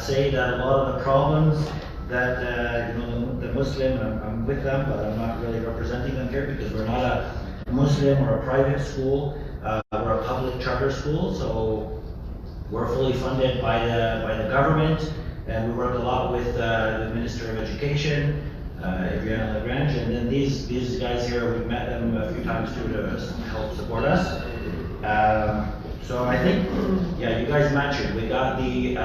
say that a lot of the problems that, the Muslim, I'm with them, but I'm not really representing them here because we're not a Muslim or a private school. We're a public charter school, so we're fully funded by the government, and we work a lot with the Minister of Education, Adriana Lagrange, and then these guys here, we've met them a few times too to help support us. So I think, yeah, you guys mentioned we got the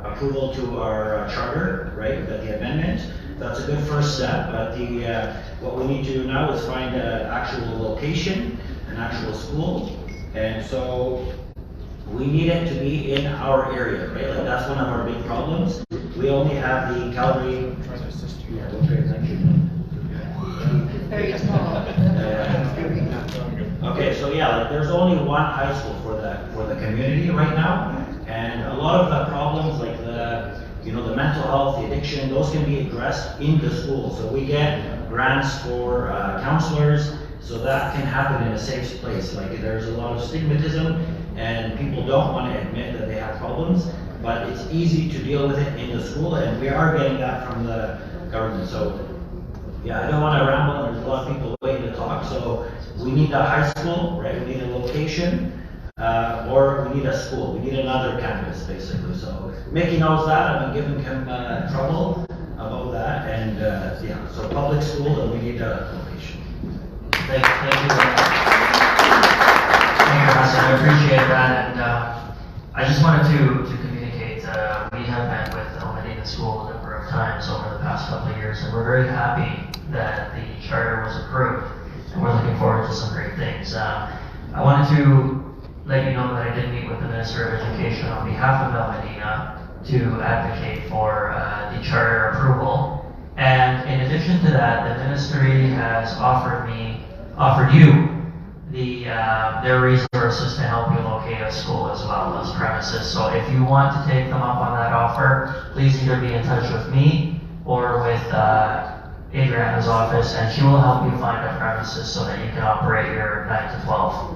approval to our charter, right? We got the amendment. That's a good first step. But what we need to do now is find an actual location, an actual school, and so we need it to be in our area, right? Like that's one of our big problems. We only have the Calgary. Yeah, okay, thank you. Very small. Okay, so yeah, like there's only one high school for the community right now, and a lot of the problems like the mental health, the addiction, those can be addressed in the school. So we get grants for counselors, so that can happen in a safe place. Like there's a lot of stigmatism, and people don't want to admit that they have problems, but it's easy to deal with it in the school, and we are getting that from the government. So yeah, I don't want to ramble, and there's a lot of people waiting to talk. So we need a high school, right? We need a location, or we need a school. We need another campus, basically. So making knows that. I've been giving him trouble about that, and yeah, so public school, and we need a location. Thank you very much. Thank you, Hassan. I appreciate that, and I just wanted to communicate. We have met with Almadina School a number of times over the past couple of years, and we're very happy that the charter was approved, and we're looking forward to some great things. I wanted to let you know that I did meet with the Minister of Education on behalf of Almadina to advocate for the charter approval. And in addition to that, the Ministry has offered you their resources to help you locate a school as well as premises. So if you want to take them up on that offer, please either be in touch with me or with Adriana's office, and she will help you find a premises so that you can operate your 9 to 12.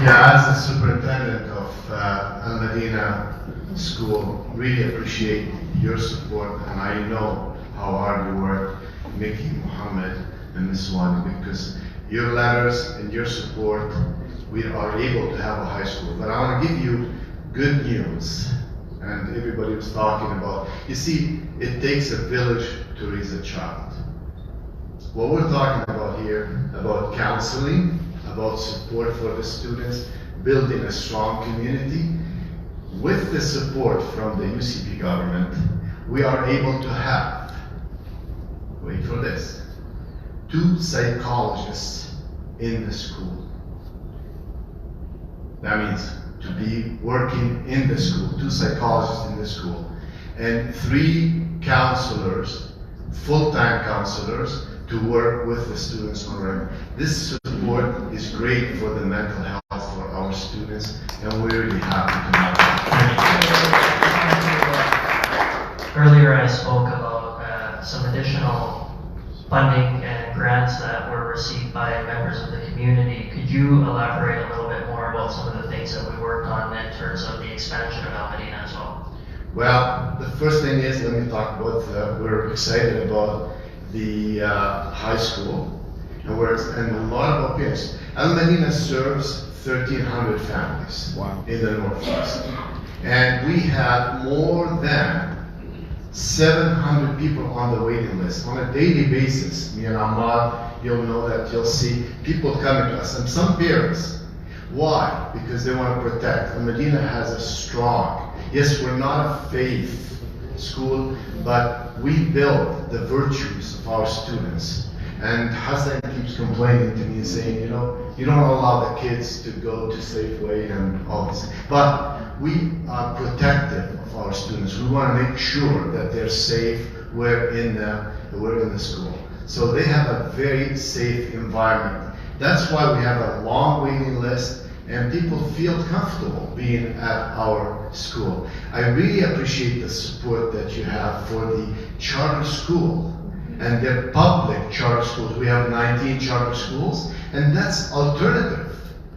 Yeah, as the superintendent of Almadina School, really appreciate your support, and I know how hard you work, Mickey, Mohammed, and Ms. Sawhney, because your letters and your support, we are able to have a high school. But I want to give you good news, and everybody was talking about, you see, it takes a village to raise a child. What we're talking about here, about counseling, about support for the students, building a strong community, with the support from the UCP government, we are able to have, wait for this, 2 psychologists in the school. That means to be working in the school, 2 psychologists in the school, and 3 counselors, full-time counselors, to work with the students on regular. This support is great for the mental health for our students, and we're really happy to have it. Earlier I spoke about some additional funding and grants that were received by members of the community. Could you elaborate a little bit more about some of the things that we worked on in terms of the expansion of Almadina as well? Well, the first thing is, let me talk about, we're excited about the high school, and a lot of opinions. Almadina serves 1,300 families in the Northwest, and we have more than 700 people on the waiting list on a daily basis. Me and Ammar, you'll know that, you'll see people coming to us, and some parents. Why? Because they want to protect. Almadina has a strong, yes, we're not a faith school, but we build the virtues of our students. And Hassan keeps complaining to me, saying, you don't allow the kids to go to Safeway and all this. But we are protective of our students. We want to make sure that they're safe. We're in the school. So they have a very safe environment. That's why we have a long waiting list, and people feel comfortable being at our school. I really appreciate the support that you have for the charter school and their public charter schools. We have 19 charter schools, and that's alternative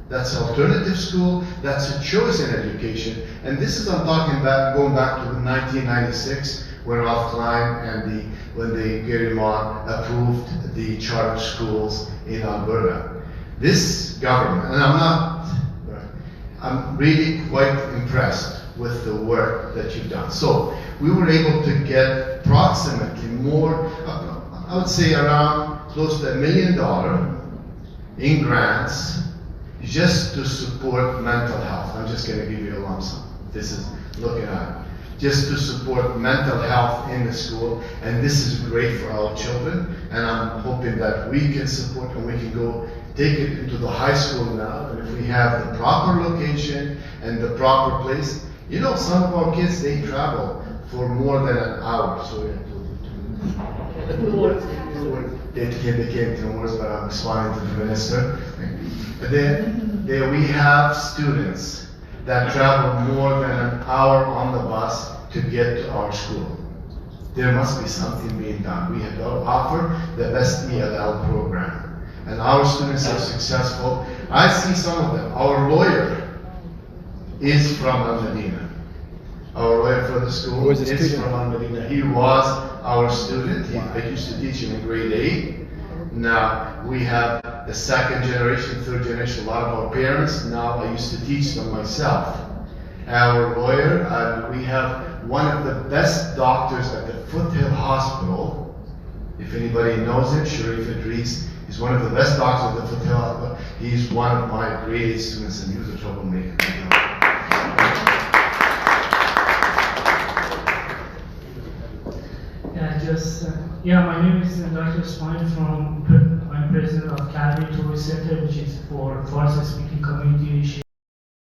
That's alternative school, that's a choice in education. And this is, I'm talking about going back to 1996, when Ralph Klein and when Gary Moore approved the charter schools in Alberta. This government, and I'm really quite impressed with the work that you've done. So we were able to get approximately more, I would say around close to $1 million in grants just to support mental health. I'm just going to give you a lump sum. This is looking at it. Just to support mental health in the school, and this is great for our children, and I'm hoping that we can support and we can go take it into the high school now, and if we have the proper location and the proper place. You know, some of our kids, they travel for more than an hour, so they came to words, but I'm responding to the minister. But then we have students that travel more than an hour on the bus to get to our school. There must be something being done. We have to offer the best ELL program, and our students are successful. I see some of them. Our lawyer is from Almadina. Our lawyer for the school is from Almadina. He was our student. I used to teach him in grade 8. Now we have the second generation, third generation, a lot of our parents. Now I used to teach them myself. Our lawyer, we have one of the best doctors at the Foothill Hospital. If anybody knows him, Sharif Idris, he's one of the best doctors at the Foothill Hospital. He's one of my grade 8 students, and he was a troublemaker. My name is Dr. Sawhney I'm president of McDougall Centre, which is for Farsi speaking community.